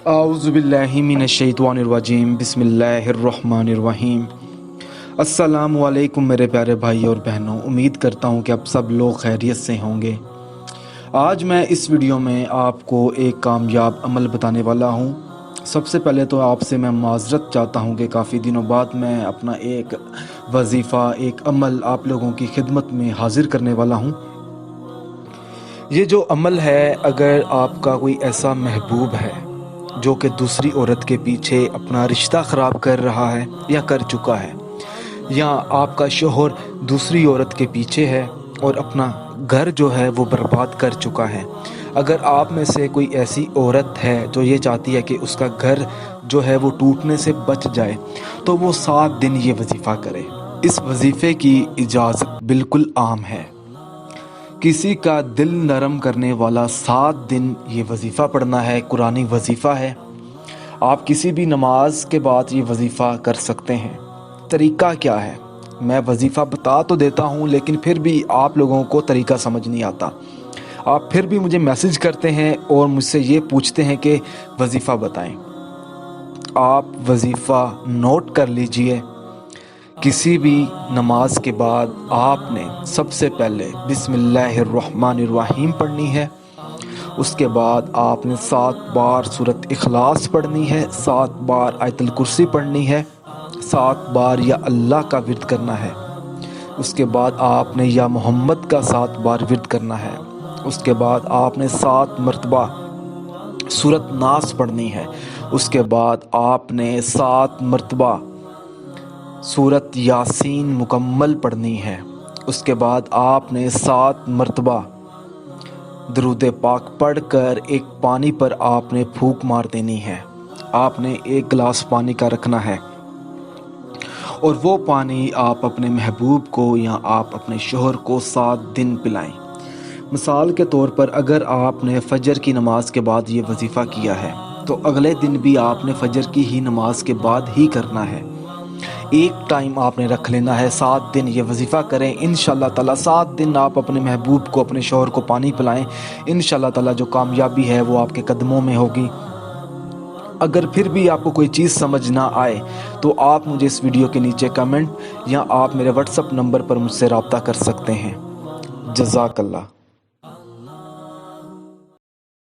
औज़ुबिल्लाहि मिनश्शैतानिर्रजीम बिस्मिल्लाहिर्रहमानिर्रहीम। अस्सलामु अलैकुम मेरे प्यारे भाई और बहनों, उम्मीद करता हूँ कि आप सब लोग खैरियत से होंगे। आज मैं इस वीडियो में आपको एक कामयाब अमल बताने वाला हूँ। सबसे पहले तो आपसे मैं माज़रत चाहता हूँ कि काफ़ी दिनों बाद मैं अपना एक वजीफ़ा, एक अमल आप लोगों की खिदमत में हाज़िर करने वाला हूँ। ये जो अमल है, अगर आपका कोई ऐसा महबूब है जो कि दूसरी औरत के पीछे अपना रिश्ता ख़राब कर रहा है या कर चुका है, या आपका शोहर दूसरी औरत के पीछे है और अपना घर जो है वो बर्बाद कर चुका है, अगर आप में से कोई ऐसी औरत है जो ये चाहती है कि उसका घर जो है वो टूटने से बच जाए, तो वो 7 दिन ये वजीफ़ा करे। इस वजीफ़े की इजाज़त बिल्कुल आम है। किसी का दिल नरम करने वाला 7 दिन ये वजीफ़ा पढ़ना है। कुरानी वजीफ़ा है। आप किसी भी नमाज के बाद ये वजीफ़ा कर सकते हैं। तरीका क्या है, मैं वजीफ़ा बता तो देता हूँ, लेकिन फिर भी आप लोगों को तरीका समझ नहीं आता। आप फिर भी मुझे मैसेज करते हैं और मुझसे ये पूछते हैं कि वजीफ़ा बताएं। आप वजीफ़ा नोट कर लीजिए। किसी भी नमाज के बाद आपने सबसे पहले बिस्मिल्लाहिर्रहमानिर्रहीम पढ़नी है। उसके बाद आपने 7 बार सूरत इखलास पढ़नी है, 7 बार आयतुल कुर्सी पढ़नी है, 7 बार या अल्लाह का विर्द करना है। उसके बाद आपने या मोहम्मद का 7 बार विर्द करना है। उसके बाद आपने 7 मरतबा सूरत नास पढ़नी है। उसके बाद आपने 7 मरतबा सूरत यासीन मुकम्मल पढ़नी है। उसके बाद आपने 7 मरतबा दरूद पाक पढ़कर एक पानी पर आपने फूंक मार देनी है। आपने 1 गिलास पानी का रखना है और वो पानी आप अपने महबूब को या आप अपने शोहर को 7 दिन पिलाएं। मिसाल के तौर पर, अगर आपने फ़जर की नमाज के बाद ये वजीफ़ा किया है तो अगले दिन भी आपने फ़जर की ही नमाज के बाद ही करना है। एक टाइम आपने रख लेना है, 7 दिन ये वजीफ़ा करें। इंशाअल्लाह ताला 7 दिन आप अपने महबूब को, अपने शौहर को पानी पिलाएं। इंशाअल्लाह ताला जो कामयाबी है वो आपके कदमों में होगी। अगर फिर भी आपको कोई चीज़ समझ ना आए तो आप मुझे इस वीडियो के नीचे कमेंट या आप मेरे व्हाट्सएप नंबर पर मुझसे रब्ता कर सकते हैं। जज़ाकल्लाह।